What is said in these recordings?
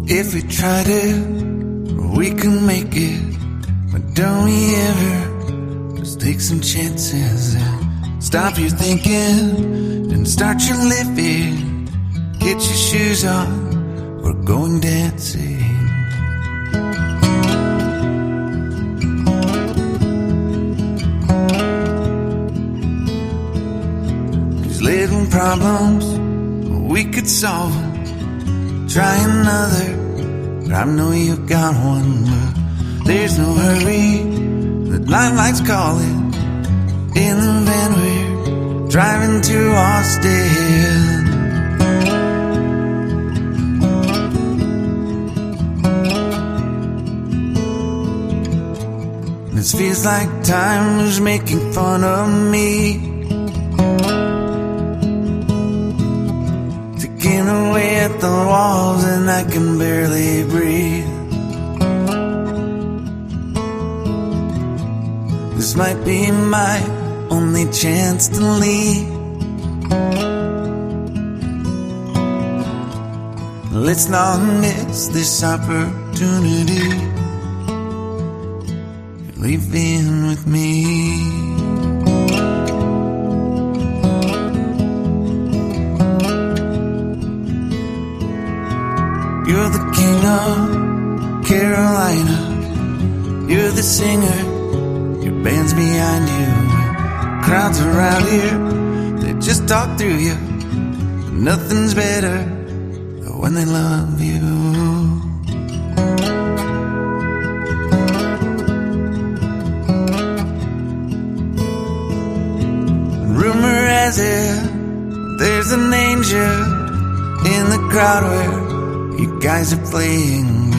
If we try to, we can make it. But don't we ever just take some chances and stop your thinking and start your living. Get your shoes on, we're going dancing. These little problems, we could solve them. Try another, but I know you've got one. But there's no hurry, the limelight's calling. In the van we're driving to Austin. This feels like time is making fun of me, ticking away at the walls and I can barely breathe. This might be my only chance to leave. Let's not miss this opportunity. You're leaving with me. You're the king of Carolina. You're the singer, your band's behind you. Crowds around here, they just talk through you. Nothing's better than when they love you. Rumor has it, there's an angel in the crowd where you guys are playing.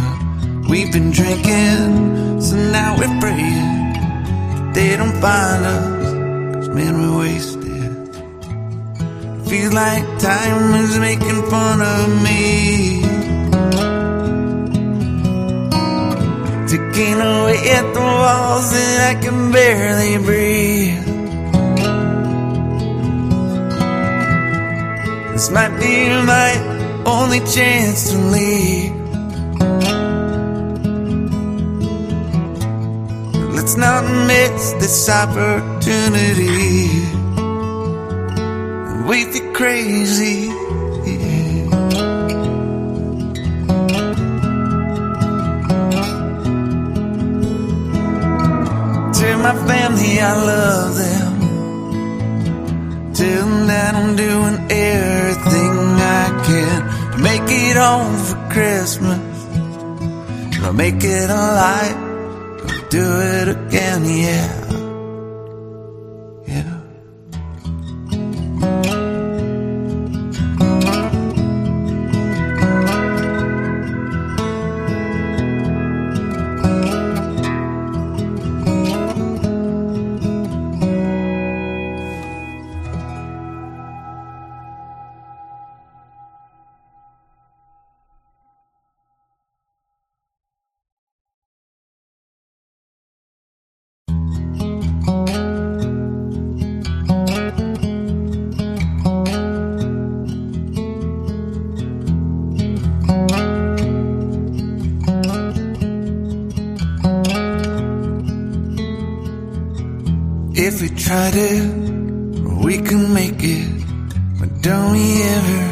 We've been drinking, so now we're praying they don't find us, 'cause man, we're wasted. Feels like time is making fun of me, ticking away at the walls and I can barely breathe. This might be my only chance to leave. Let's not miss this opportunity. We feel crazy. Tell my family I love them. Tell them that I'm doing everything I can to make it home for Christmas. I'll make it alive. Do it again, yeah. Yeah. If we try to, we can make it. But don't we ever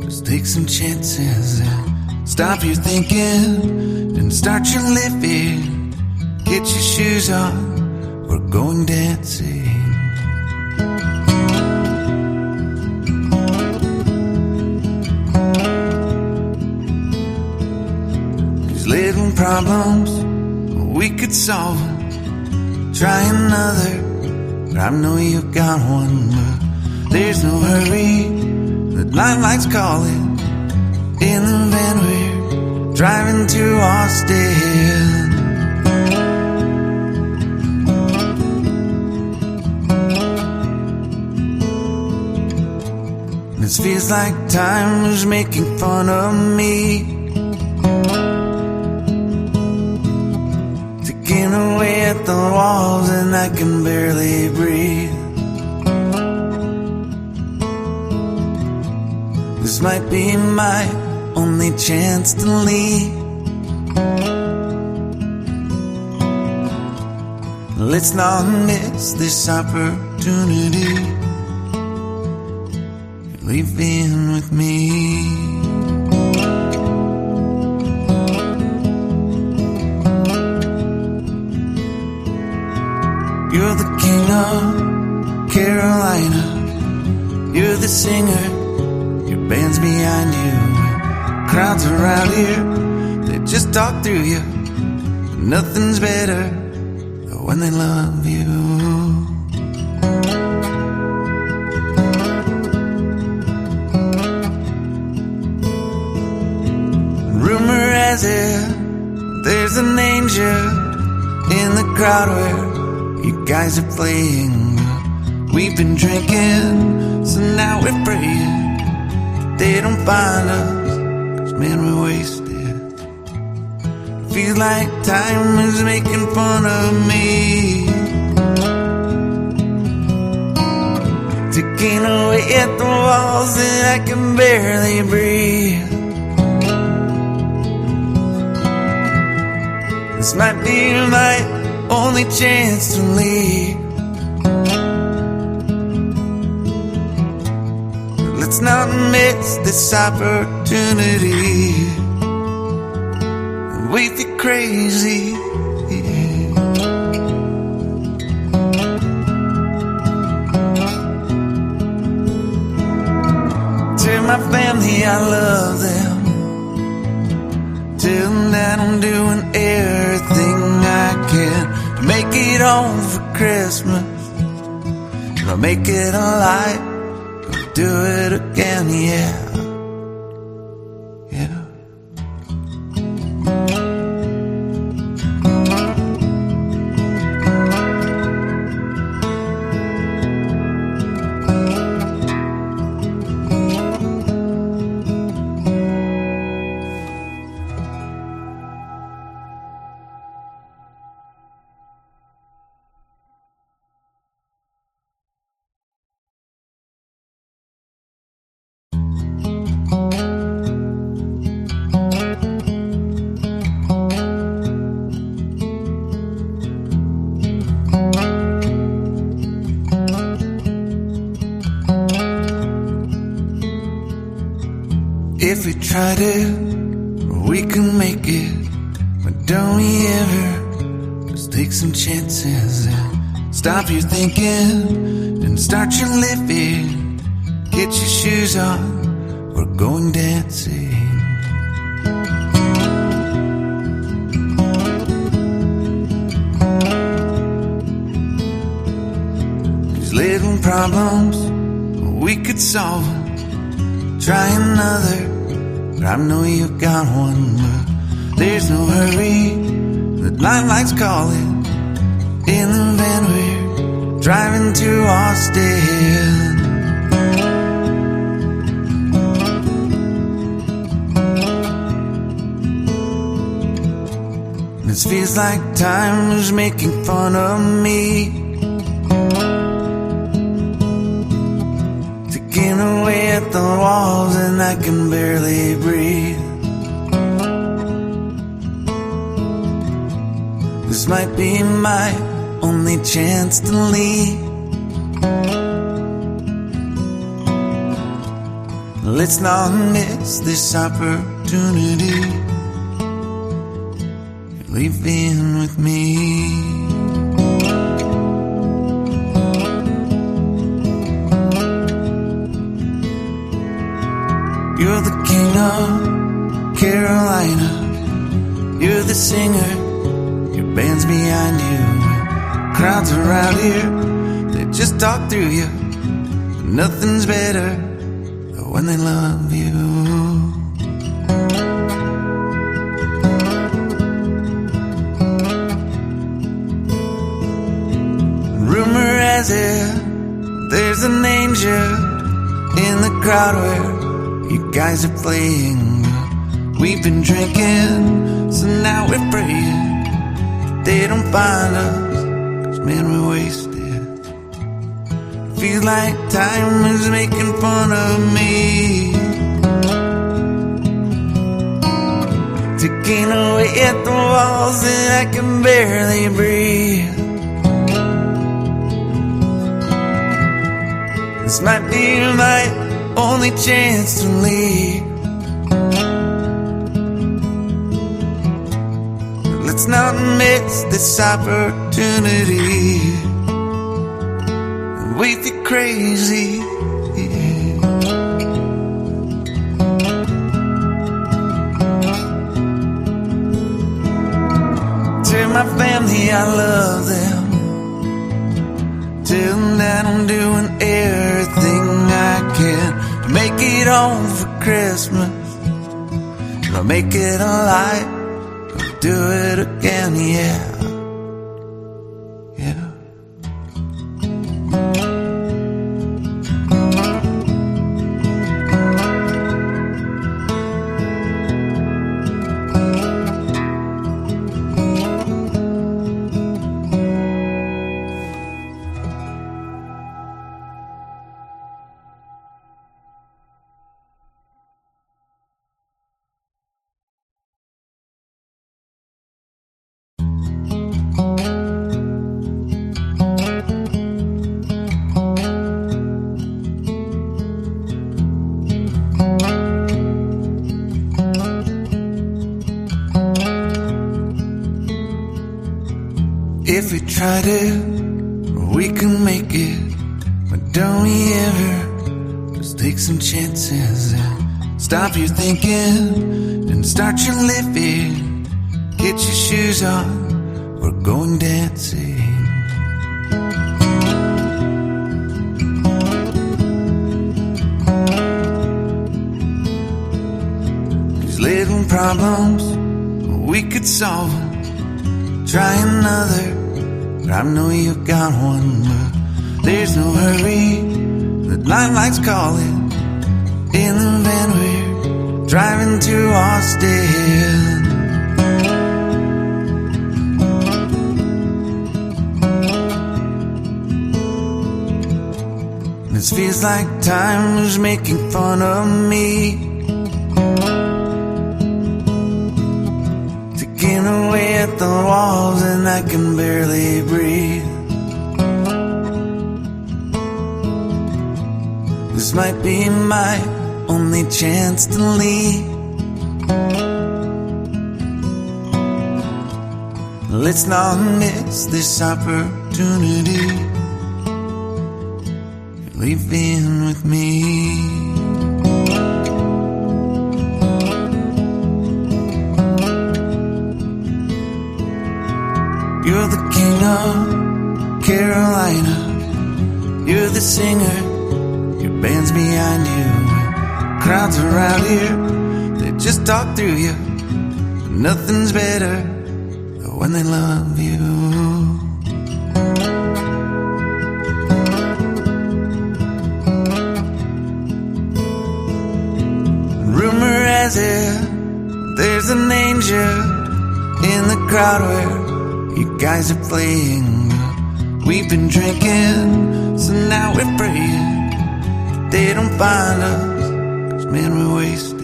just take some chances and stop your thinking and start your living. Get your shoes on, we're going dancing. These little problems, we could solve them. Try another, but I know you've got one. But there's no hurry, the limelight's calling. In the van we're driving to Austin. This feels like time is making fun of me, ticking away at the walls and I can barely breathe. This might be my only chance to leave. Let's not miss this opportunity. You're leaving with me. You're the king of Carolina. You're the singer, your band's behind you. Crowds around here, they just talk through you. Nothing's better when they love you. Rumor has it, there's an angel in the crowd where you guys are playing. We've been drinking, so now we're praying they don't find us, 'cause man, we're wasted. Feels like time is making fun of me, ticking away at the walls and I can barely breathe. This might be my only chance to leave. Let's not miss this opportunity. We feel crazy. To my family, I love them. Tell them that I'm doing everything I can to make it home for Christmas. I'll make it alive. Do it again, yeah. Yeah. If we try to, we can make it. But don't we ever just take some chances and stop your thinking and start your living. Get your shoes on, we're going dancing. These little problems, we could solve them. Try another, but I know you got one. But there's no hurry, the lifelight's calling. In the van we're driving to Austin. This feels like time is making fun of me, ticking away at the walls and I can barely breathe. This might be my only chance to leave. Let's not miss this opportunity. You're leaving with me. You're the king of Carolina. You're the singer, your band's behind you. Crowds around here, they just talk through you. Nothing's better when they love you. Rumor has it, there's an angel in the crowd where you guys are playing. We've been drinking, so now we're praying they don't find us, 'cause man, we're wasted. Feels like time is making fun of me, ticking away at the walls and I can barely breathe. This might be my only chance to leave. Let's not miss this opportunity. We feel crazy. Tell my family I love them. Tell them that I'm doing everything I can to make it home for Christmas. I'll make it alive. I'll do it again, yeah. Yeah. If we try to, we can make it. But don't we ever just take some chances and stop your thinking and start your living. Get your shoes on, we're going dancing. These little problems, we could solve them. Try another, but I know you've got one. But there's no hurry, the light calling. In the van we're driving to Austin. This feels like time is making fun of me. Ticking away at the walls and I can barely breathe. This might be my only chance to leave. Let's not miss this opportunity. Leave in with me. You're the king of Carolina. You're the singer, your band's behind you. Crowds around here, they just talk through you. Nothing's better than when they love you. Rumor has it, there's an angel in the crowd where you guys are playing. We've been drinking, so now we're praying they don't find us, 'cause man, we're wasted.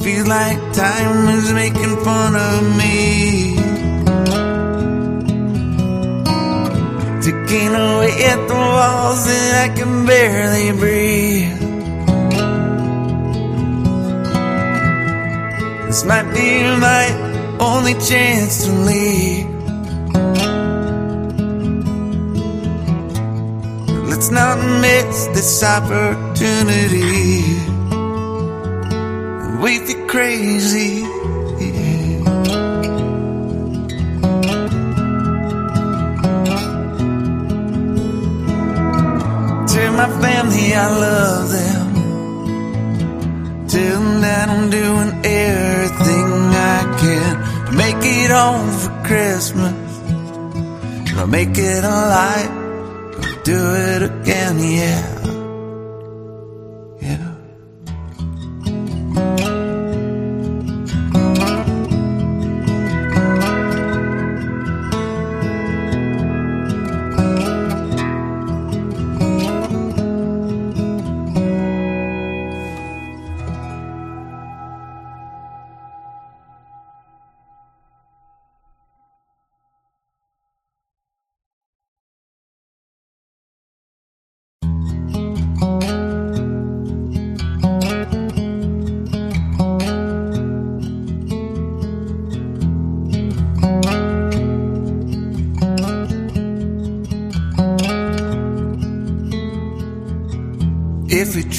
Feels like time is making fun of me. Ticking away at the walls and I can barely breathe. This might be my only chance to leave. Let's not miss this opportunity. We feel crazy. Tell my family I love them. Tell them that I'm doing everything I can to make it home for Christmas. I'll make it alive. I'll do it again, yeah. Yeah.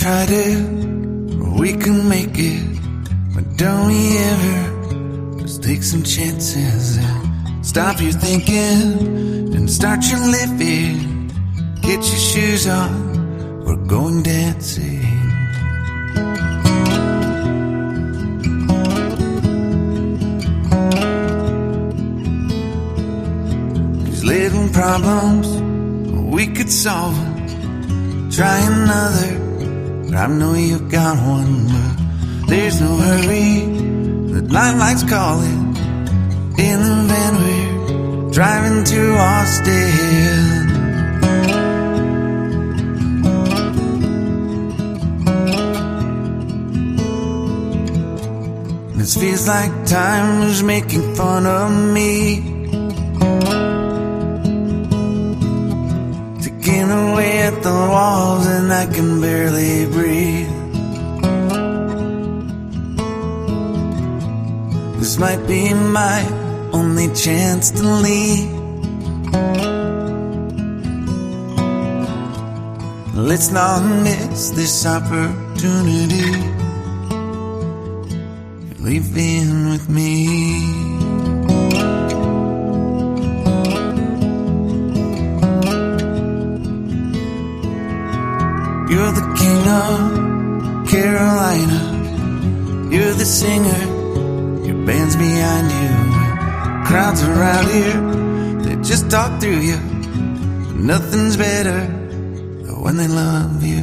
try to, we can make it. But don't we ever just take some chances and stop your thinking and start your living. Get your shoes on, we're going dancing. These little problems, we could solve them. Try another, but I know you got one. But there's no hurry, the lifelight's calling. In the van we're driving to Austin. This feels like time is making fun of me, taking away at the walls and I can barely breathe. This might be my only chance to leave. Let's not miss this opportunity. Leave in with me. You're the king of Carolina. You're the singer, your band's behind you. Crowds around here, they just talk through you. Nothing's better than when they love you.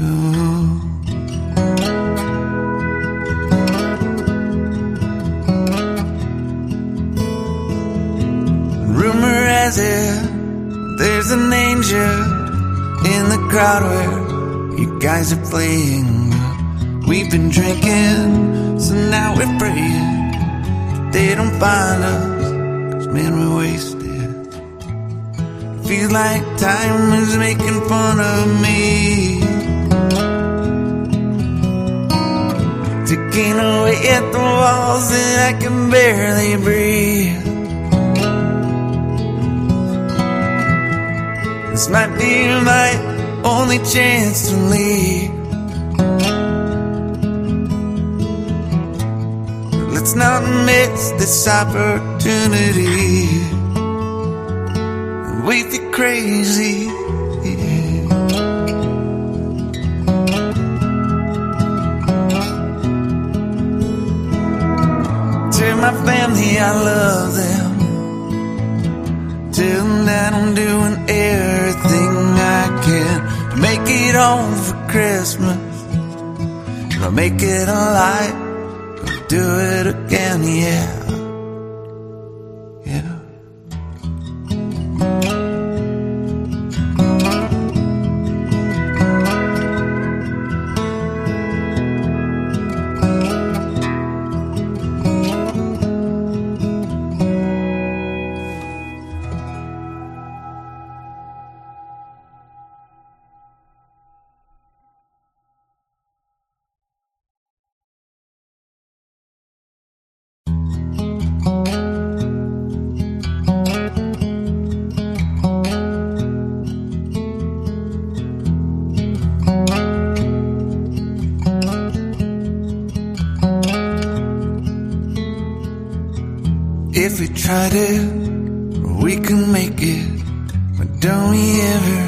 Rumor has it, there's an angel in the crowd where you guys are playing. We've been drinking, so now we're praying they don't find us, 'cause man, we're wasted. Feels like time is making fun of me, ticking away at the walls and I can barely breathe. This might be my only chance to leave. Let's not miss this opportunity. We feel crazy. To my family, I love them. Tell them that I'm doing everything I can to make it home for Christmas. I'll make it alive. Do it again, yeah. Yeah. If we try to, we can make it. But don't we ever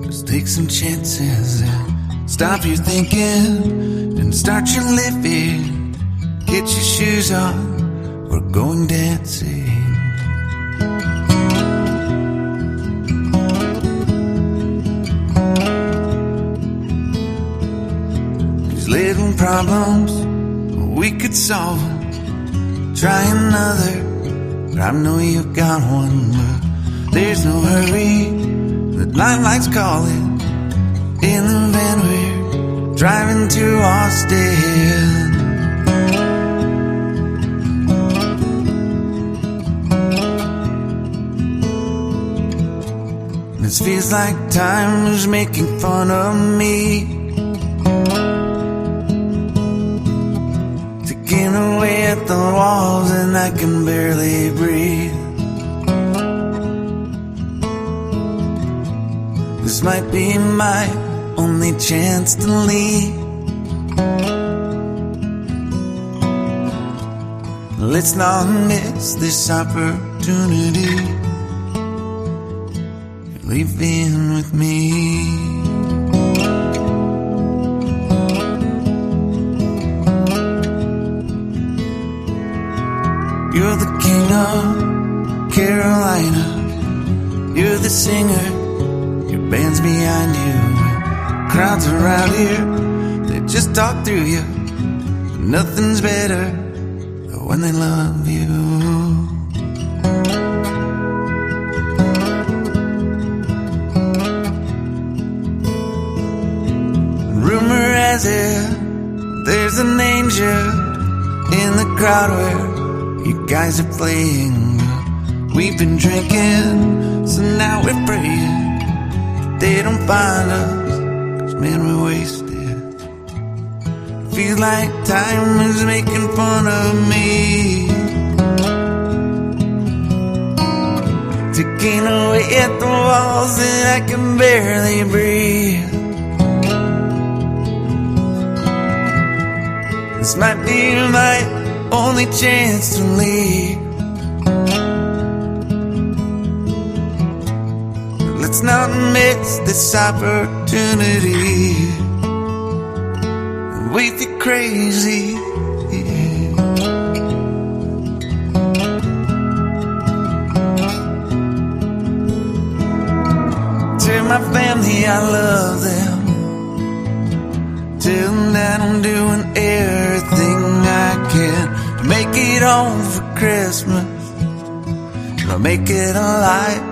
just take some chances and stop your thinking and start your living. Get your shoes on, we're going dancing. These little problems, we could solve them. Try another, but I know you got one. But there's no hurry, the lifelight's calling. In the van we're driving to Austin. This feels like time is making fun of me, ticking away at the walls and I can barely breathe. This might be my only chance to leave. Let's not miss this opportunity. You're leaving with me. You're the king of Carolina. You're the singer. Your band's behind you. Crowds around here, they just talk through you. Nothing's better when they love you. Rumor has it there's an angel in the crowd where you guys are playing. We've been drinking, so now we're praying they don't find us, 'cause man, we're wasted. Feels like time is making fun of me, ticking away at the walls and I can barely breathe. This might be my only chance to leave. Let's not miss this opportunity. We feel crazy. Tell my family I love them. Tell them that I'm doing everything I can to make it home for Christmas. I'll make it a light.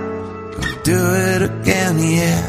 I'll do it again, yeah.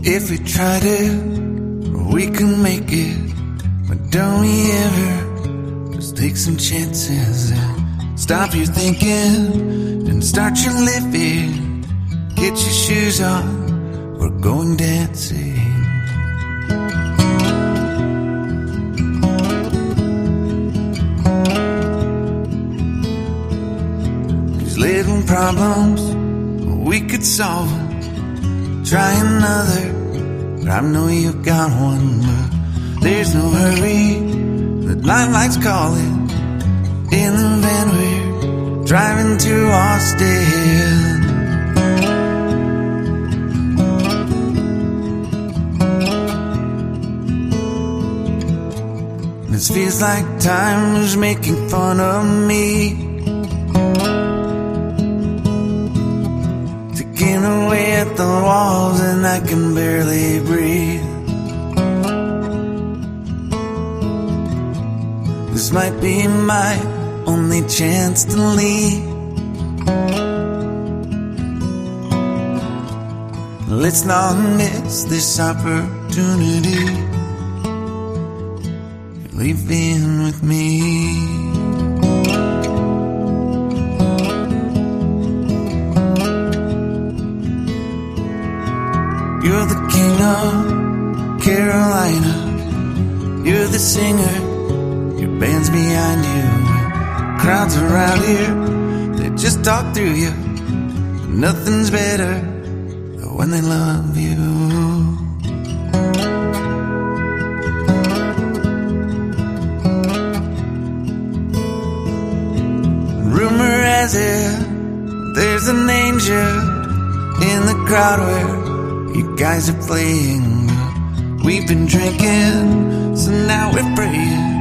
If we tried it, we can make it. But don't we ever just take some chances and stop your thinking and start your living. Get your shoes on, we're going dancing. These little problems, we could solve them. Try another, but I know you've got one. But there's no hurry, the nightlight's calling. In the van we're driving to Austin. This feels like time is making fun of me, ticking away at the walls and I can barely breathe. This might be my only chance to leave. Let's not miss this opportunity. You're leaving with me. You're the king of Carolina. You're the singer. Your band's behind you. Crowds around here, they just talk through you. Nothing's better when they love you. Rumor has it there's an angel in the crowd where you guys are playing. We've been drinking, so now we're praying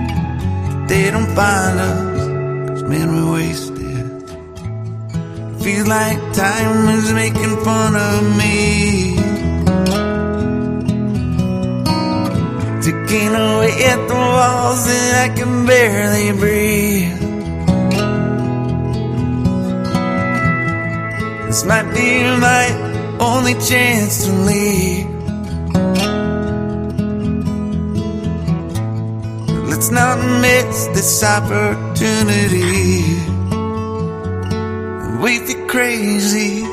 they don't find us, 'cause man, we're wasted. Feels like time is making fun of me, ticking away at the walls and I can barely breathe. This might be my only chance to leave. Let's not miss this opportunity. We feel crazy.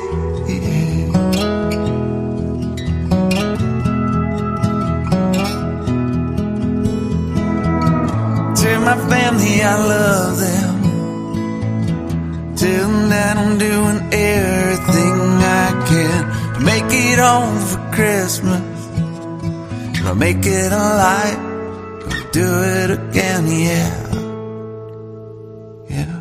Tell my family I love them. Tell them that I'm doing everything I can to make it home for Christmas. I'll make it alive. I'll do it again, yeah. Yeah.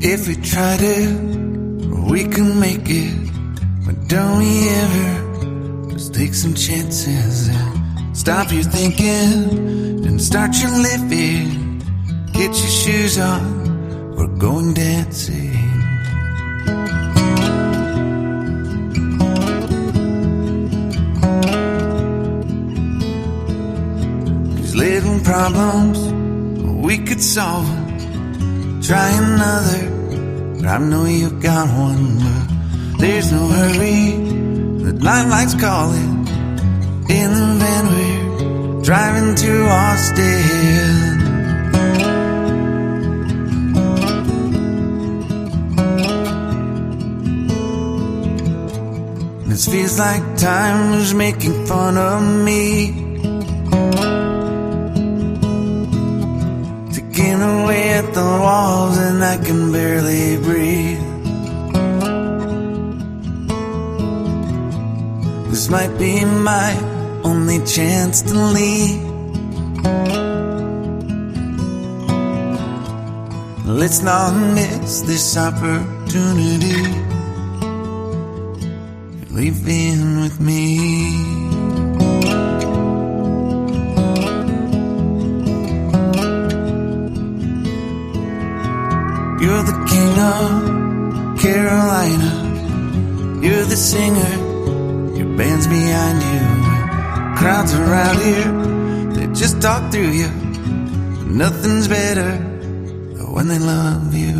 If we try to, we can make it. But don't we ever just take some chances and stop your thinking and start your living. Get your shoes on, we're going dancing. These little problems, we could solve them. Try another, but I know you got one. But there's no hurry, the night light's calling. In the van we're driving to Austin. This feels like time is making fun of me. Ticking away at the walls and I can barely breathe. This might be my only chance to leave. Let's not miss this opportunity. You're leaving with me. You're the king of Carolina. You're the singer, your band's behind you. Crowds around here, they just talk through you. Nothing's better than when they love you.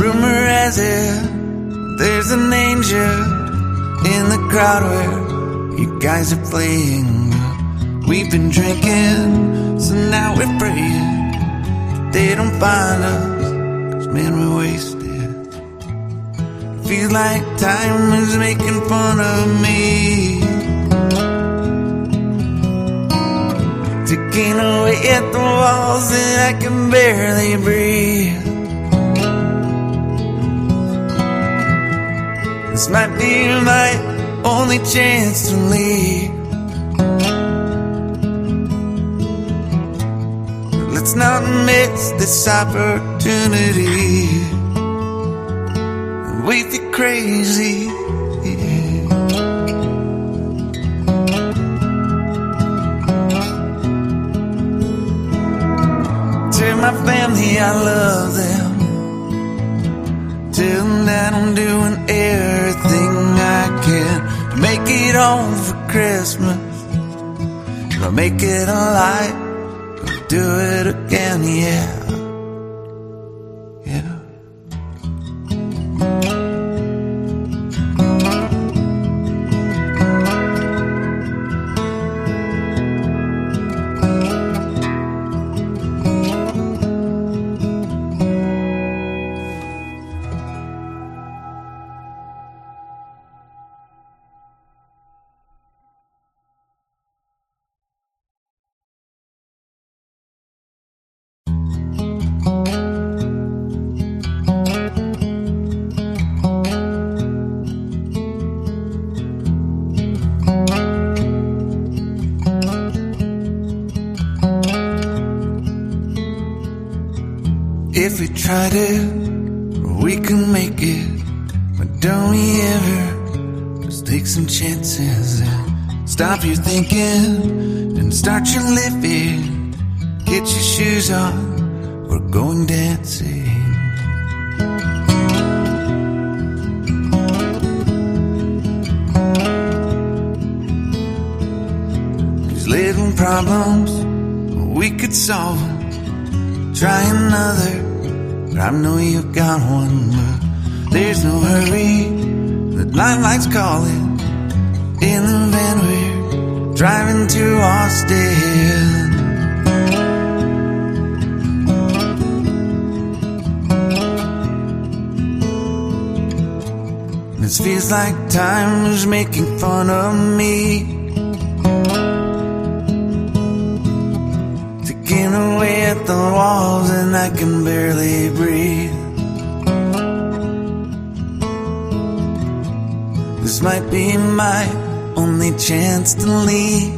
Rumor has it, there's an angel in the crowd where you guys are playing. We've been drinking, so now we're praying they don't find us, 'cause man, we're wasted. Feels like time is making fun of me. Ticking away at the walls and I can barely breathe. This might be my only chance to leave. Let's not miss this opportunity. We feel crazy. Tell my family I love them. Tell them that I'm doing everything I can to make it home for Christmas. I'll make it alive. Do it again, yeah. Yeah. If we try to, we can make it. But don't we ever just take some chances and stop your thinking and start your living. Get your shoes on, we're going dancing. These little problems, we could solve them. Try another, but I know you've got one. But there's no hurry, the limelight's calling. In the van we're driving to Austin. This feels like time is making fun of me. Ticking away at the walls and I can barely breathe. This might be my only chance to leave.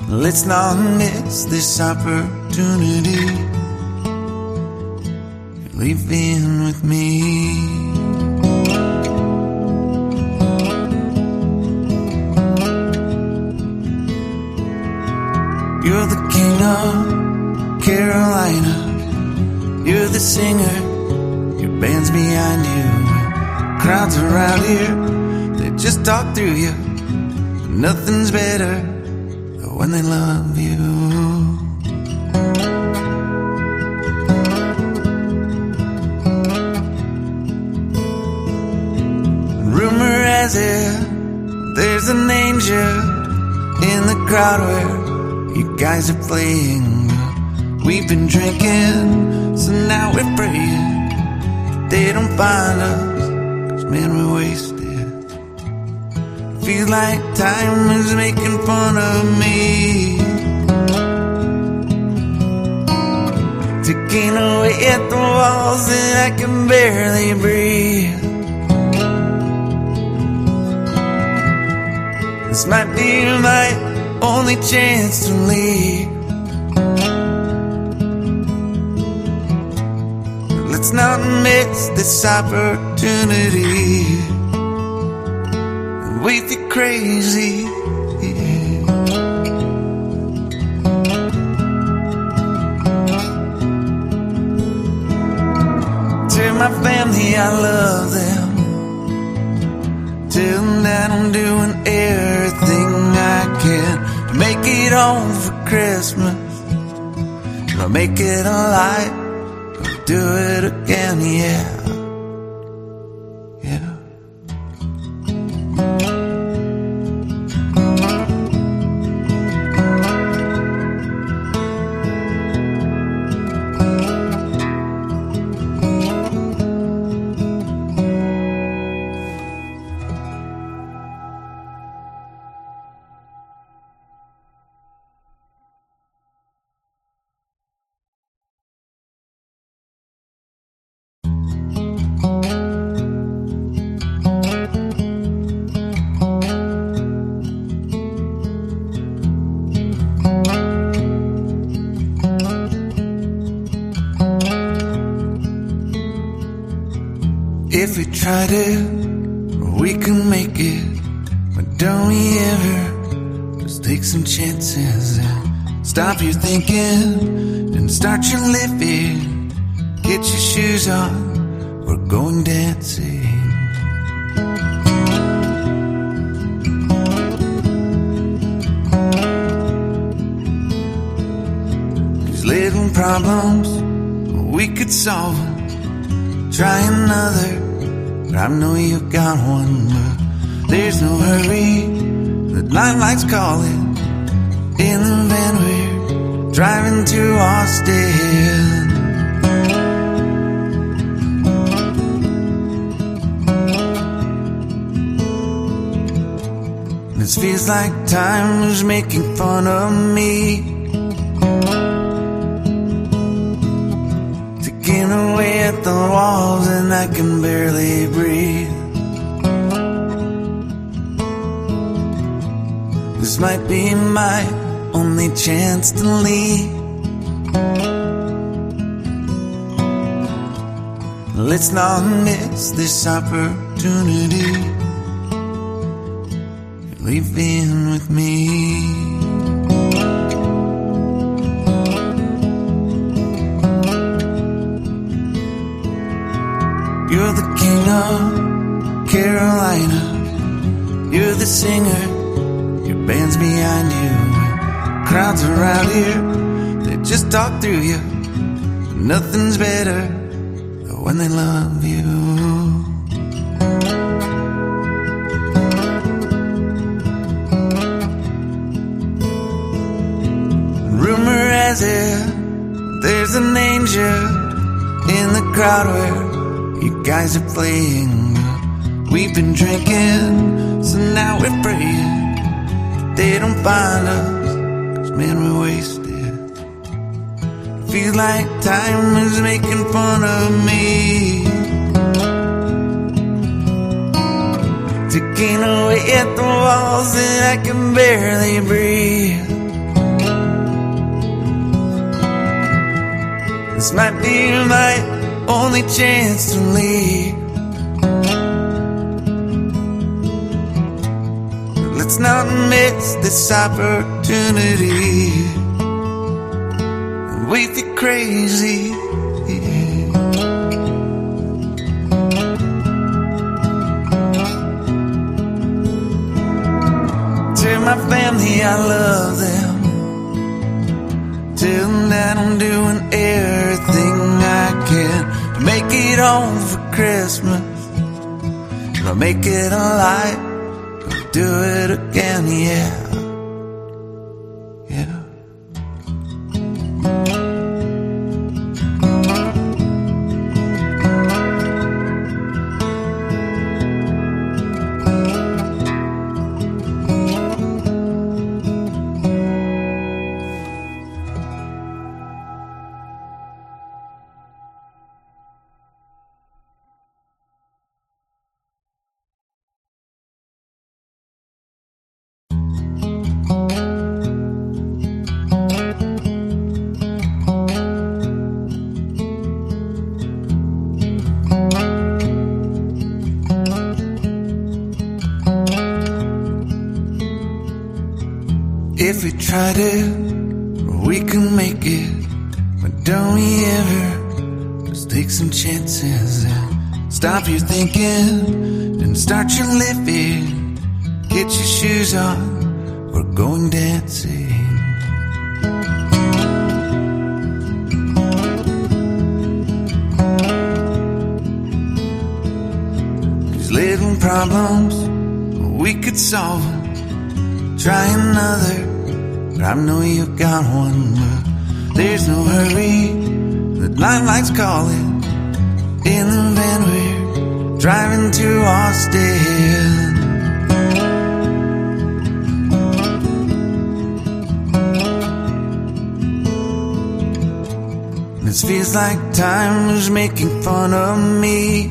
Let's not miss this opportunity. Leave in with me. You're the king of Carolina. You're the singer, your band's behind you. Crowds around here, they just talk through you. Nothing's better than when they love you. Rumor has it, there's an angel in the crowd where you guys are playing. We've been drinking, so now we're praying they don't find us, 'cause man, we're wasted. Feels like time is making fun of me. Ticking away at the walls and I can barely breathe. This might be my only chance to leave. Let's not miss this opportunity. We feel crazy. Tell my family I love them. Tell them that I'm doing everything I can to make it home for Christmas. I'll make it a light. Do it again, yeah. Yeah. If we try to, we can make it. But don't we ever just take some chances and stop your thinking and start your living. Get your shoes on, we're going dancing. These little problems, we could solve them. Try another, but I know you've got one. But there's no hurry, the limelight's calling. In the van we're driving to Austin. This feels like time is making fun of me. Ticking away at the walls and I can barely breathe. This might be my only chance to leave. Let's not miss this opportunity. You're leaving with me. You're the king of Carolina. You're the singer, your band's behind you. Crowds around here, they just talk through you. Nothing's better than when they love you. Rumor has it, there's an angel in the crowd where you guys are playing. We've been drinking, so now we're praying they don't find us, 'cause man, we're wasted. Feels like time is making fun of me, ticking away at the walls and I can barely breathe. This might be my only chance to leave. Let's not miss this opportunity. We feel crazy. To my family, I love them. Tell them that I'm doing everything I can to make it home for Christmas. I'll make it alive. Do it again, yeah. Yeah. If we tried it, we can make it. But don't we ever just take some chances and stop your thinking and start your living. Get your shoes on, we're going dancing. These little problems, we could solve them. Try another, but I know you got one. But there's no hurry, the lifelight's calling. In the van we're driving to Austin. This feels like time is making fun of me,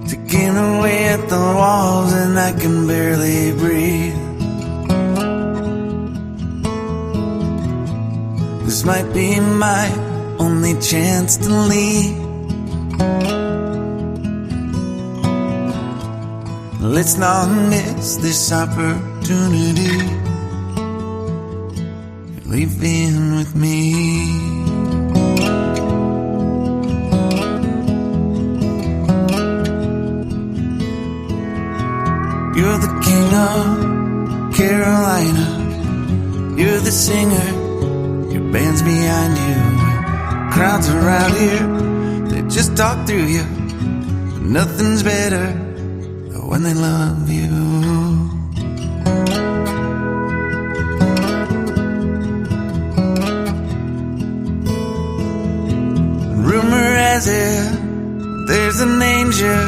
ticking away at the walls and I can barely breathe. This might be my only chance to leave. Let's not miss this opportunity. You're leaving with me. You're the king of Carolina. You're the singer, your band's behind you. Crowds around here, they just talk through you. Nothing's better than when they love you. Rumor has it, there's an angel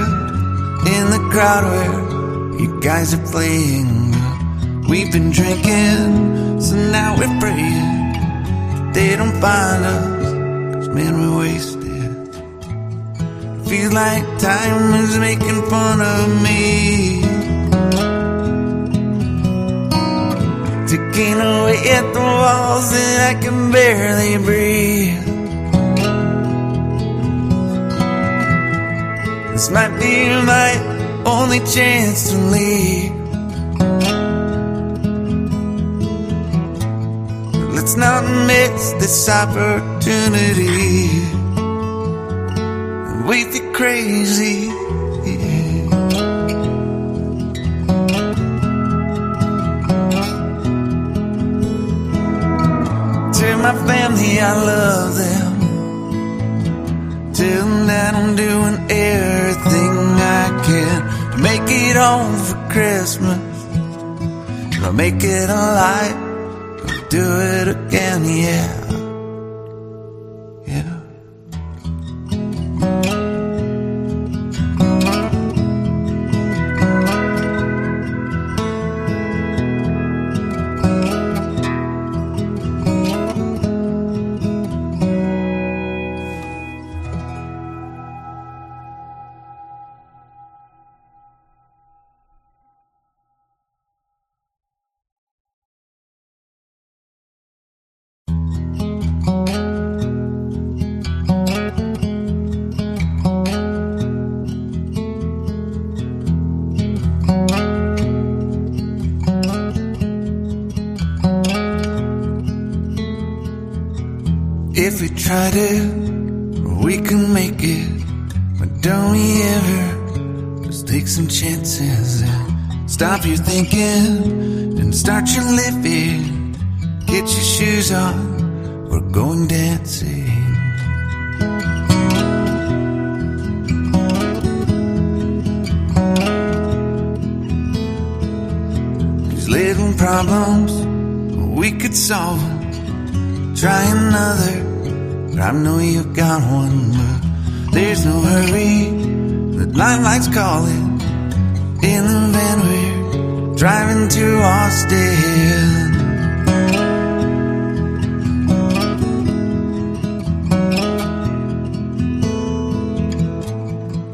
in the crowd where you guys are playing. We've been drinking, so now we're praying they don't find us, 'cause man, we're wasted. Feels like time is making fun of me, ticking away at the walls and I can barely breathe. This might be my only chance to leave. But let's not miss this opportunity. We feel crazy. Tell my family I love them. Tell them that I'm doing everything I can to make it home for Christmas. I'll make it alive. I'll do it again, yeah. Yeah. If we try to, we can make it. But don't we ever just take some chances and stop your thinking and start your living. Get your shoes on, we're going dancing. These little problems, we could solve them. Try another, but I know you've got one. But there's no hurry, the lifelight's calling. In the van we're driving to Austin.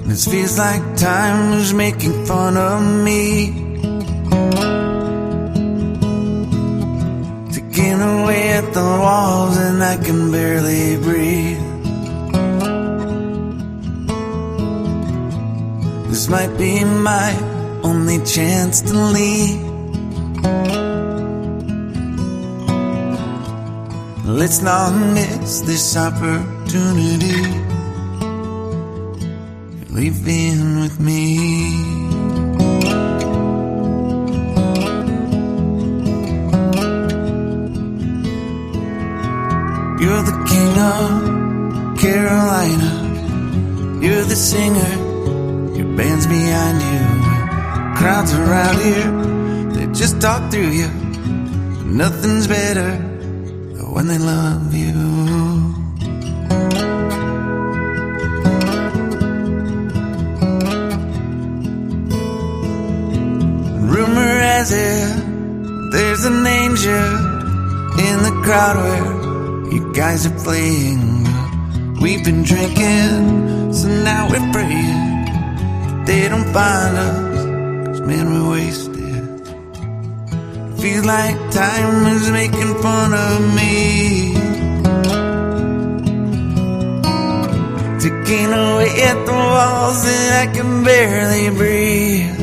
This feels like time is making fun of me. Ticking away at the walls and I can barely breathe. This might be my only chance to leave. Let's not miss this opportunity. You're leaving with me. You're the king of Carolina. You're the singer, your band's behind you. Crowds around here, they just talk through you. Nothing's better than when they love you. Rumor has it, there's an angel in the crowd where you guys are playing. We've been drinking, so now we're praying they don't find us, 'cause man, we're wasted. Feels like time is making fun of me. Ticking away at the walls and I can barely breathe.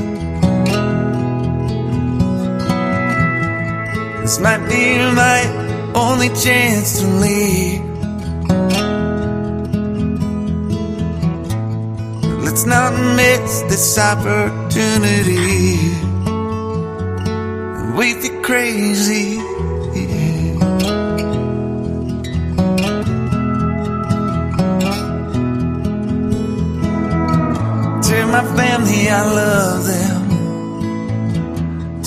This might be my only chance to leave. Let's not miss this opportunity. We feel crazy. Tell my family I love them.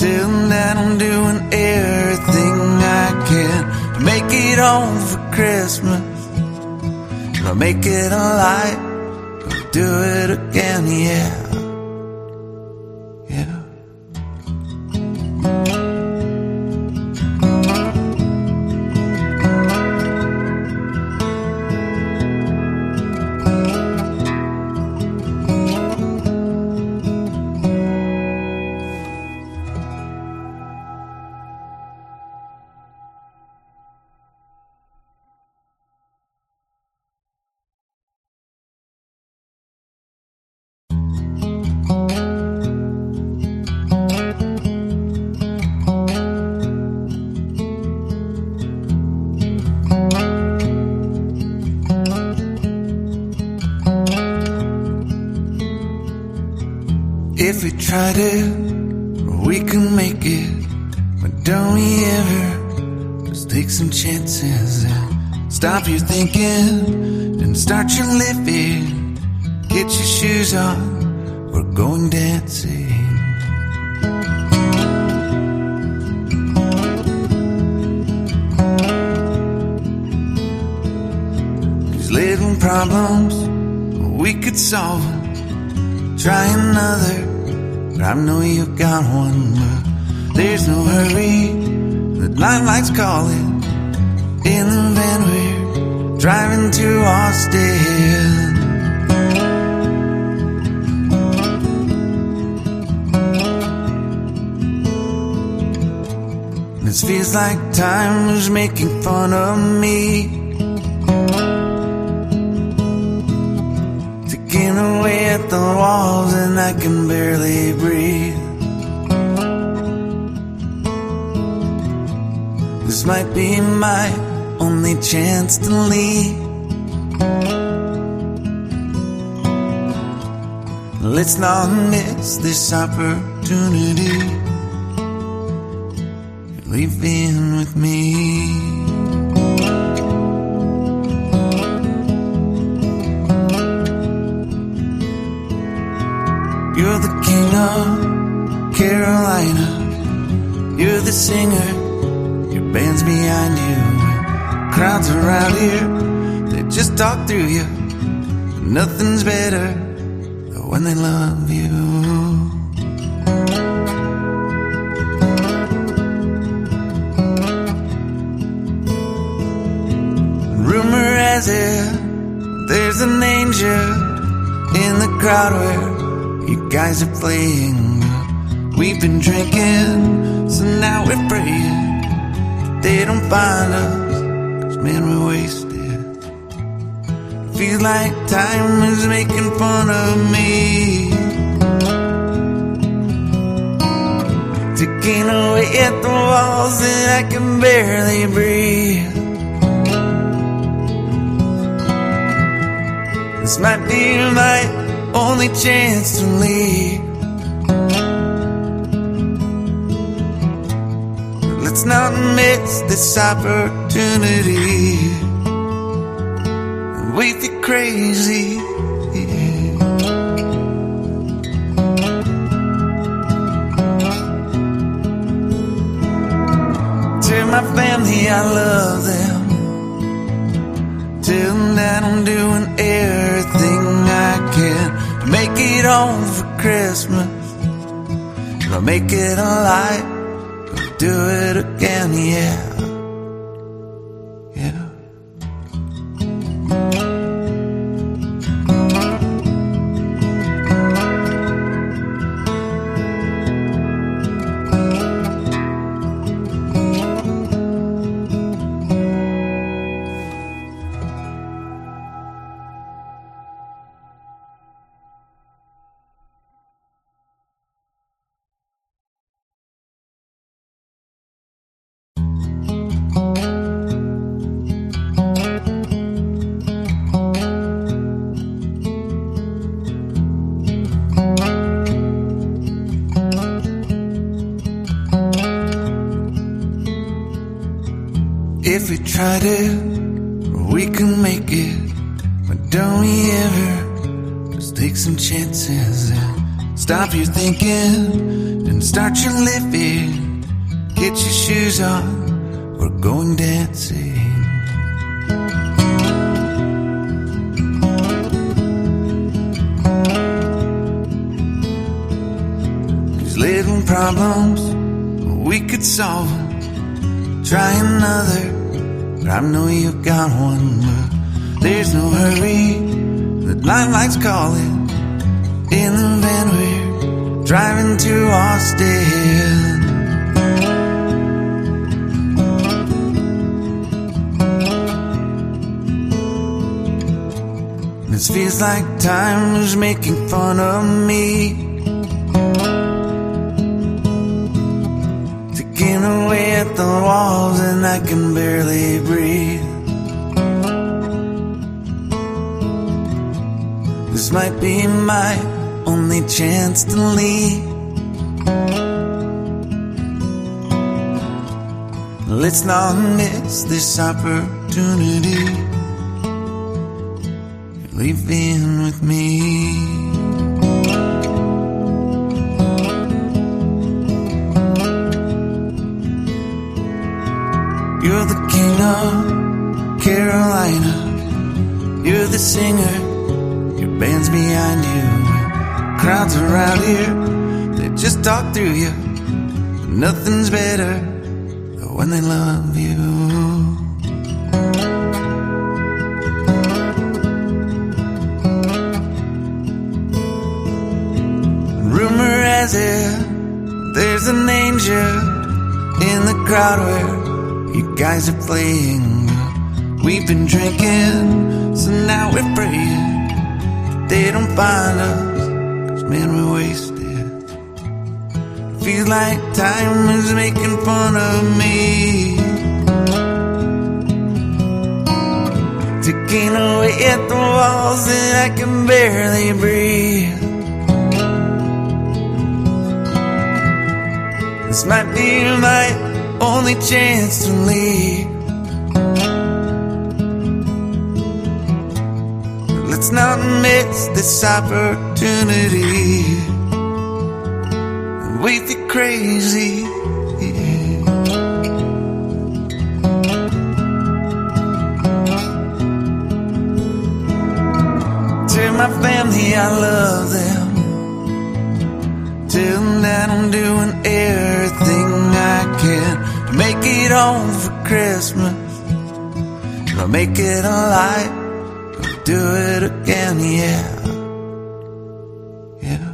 Tell them that I'm doing everything I can to make it home for Christmas. I'll make it alive. I'll do it again, yeah. Yeah. If we try to, we can make it. But don't we ever just take some chances and stop your thinking and start your living. Get your shoes on, we're going dancing. These little problems, we could solve them. Try another, but I know you got one. But there's no hurry, the lights calling. In the van we're driving to Austin. This feels like time is making fun of me, ticking away at the walls and I can barely breathe. This might be my only chance to leave. Let's not miss this opportunity. Leave in with me. You're the king of Carolina. You're the singer, your band's behind you. Crowds around here, they just talk through you. Nothing's better than when they love you. Rumor has it, there's an angel in the crowd where you guys are playing. We've been drinking, so now we're praying they don't find us, 'cause man, we're wasted. Feels like time is making fun of me, ticking away at the walls and I can barely breathe. This might be my only chance to leave. Let's not miss this opportunity. We feel crazy. To my family, I love them. Tell them that I'm doing everything I can to make it home for Christmas. I'll make it alive, I'll do it again, yeah. Yeah. If we try to, we can make it. But don't we ever just take some chances and stop your thinking and start your living. Get your shoes on, we're going dancing. These little problems, we could solve them. Try another, but I know you got one. But there's no hurry, the lights calling. In the van we're driving to Austin. This feels like time is making fun of me, ticking away at the walls and I can barely breathe. This might be my only chance to leave. Let's not miss this opportunity. You're leaving with me. You're the king of Carolina. You're the singer, your band's behind you. Crowds around here, they just talk through you. Nothing's better than when they love you. Rumor has it, there's an angel in the crowd where you guys are playing. We've been drinking, so now we're praying they don't find us, 'cause man, we're wasted. Feels like time is making fun of me, ticking away at the walls and I can barely breathe. This might be my only chance to leave. Let's not miss this opportunity. We feel crazy. Tell my family I love them. Tell them that I'm doing everything I can to make it home for Christmas. I'll make it alive. Do it again, yeah. Yeah.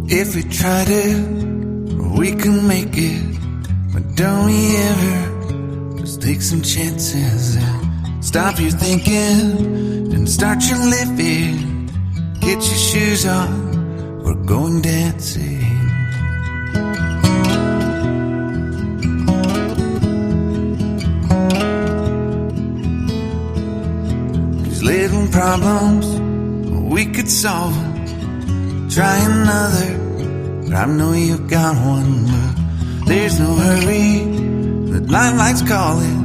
If we tried it, we can make it. But don't we ever just take some chances and stop your thinking and start your living. Get your shoes on, we're going dancing. These little problems, we could solve them. Try another, but I know you've got one. But there's no hurry, the lifelight's calling.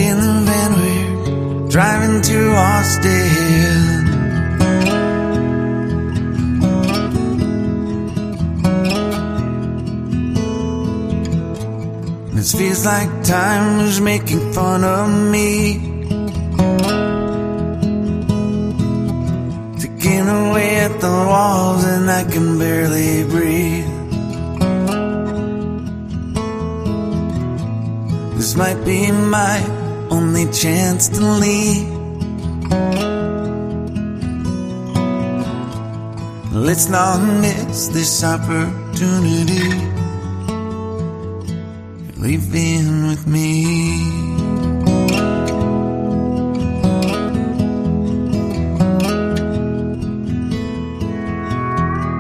In the van we're driving to Austin. This feels like time is making fun of me, ticking away at the walls and I can barely breathe. This might be my only chance to leave. Let's not miss this opportunity. You're leaving with me.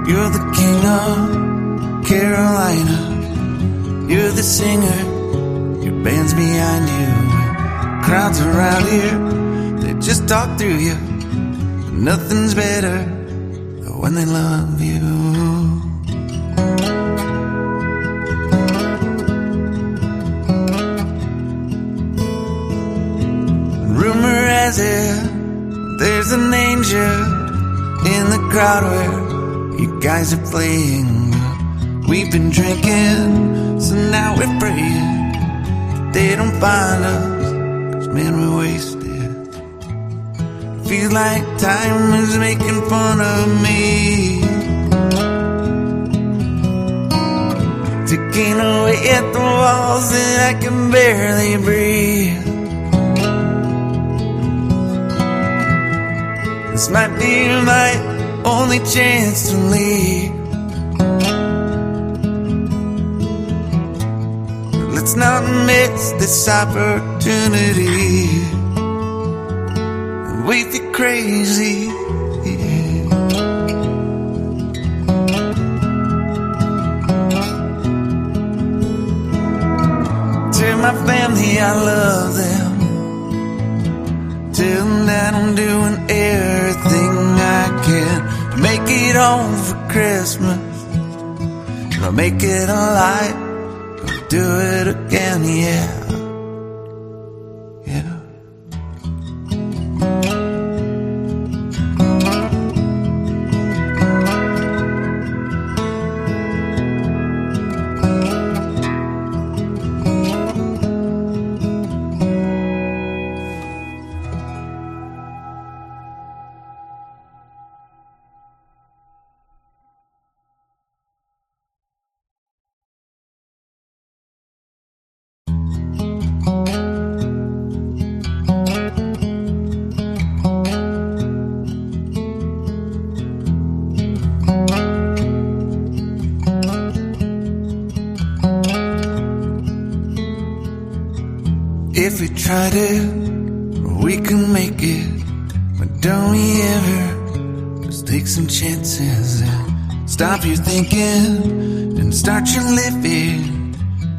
You're the king of Carolina. You're the singer, your band's behind you. Crowds around here, they just talk through you. Nothing's better than when they love you. Rumor has it, there's an angel in the crowd where you guys are playing. We've been drinking, so now we're praying they don't find us, 'cause man, we're wasted. Feels like time is making fun of me, ticking away at the walls and I can barely breathe. This might be my only chance to leave. But let's not miss this opportunity. We feel crazy. Tell my family I love them. Tell them that I'm doing everything I can to make it home for Christmas. I'll make it alive. I'll do it again, yeah. Yeah. If we try to, we can make it. But don't we ever just take some chances and stop your thinking and start your living.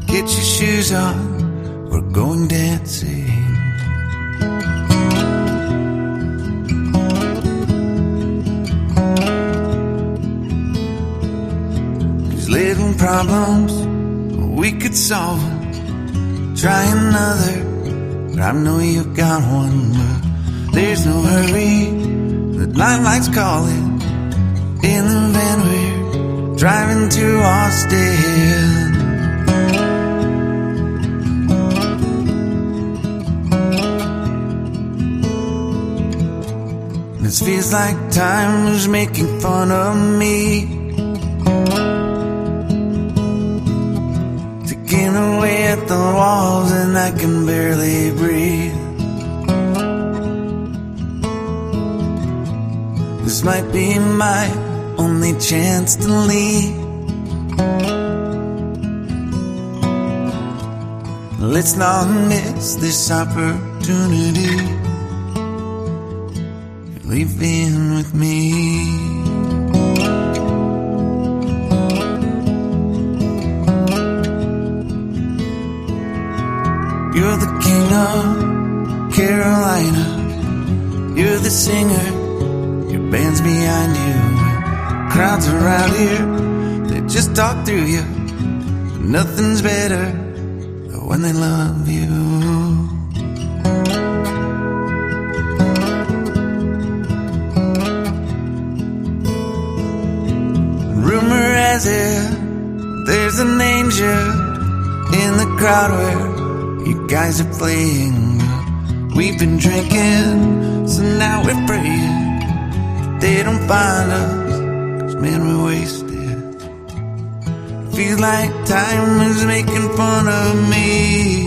Get your shoes on, we're going dancing. These little problems, we could solve them. Try another, but I know you got one. But there's no hurry, the lifelight's calling. In the van we're driving to Austin. This feels like time is making fun of me. Ticking away at the walls and I can barely breathe. This might be my only chance to leave. Let's not miss this opportunity. You're leaving with me. You're the king of Carolina. You're the singer, your band's behind you. Crowds around here, they just talk through you. Nothing's better than when they love you. Rumor has it, there's an angel in the crowd where you guys are playing. We've been drinking, so now we're praying they don't find us, 'cause man, we're wasted. Feels like time is making fun of me.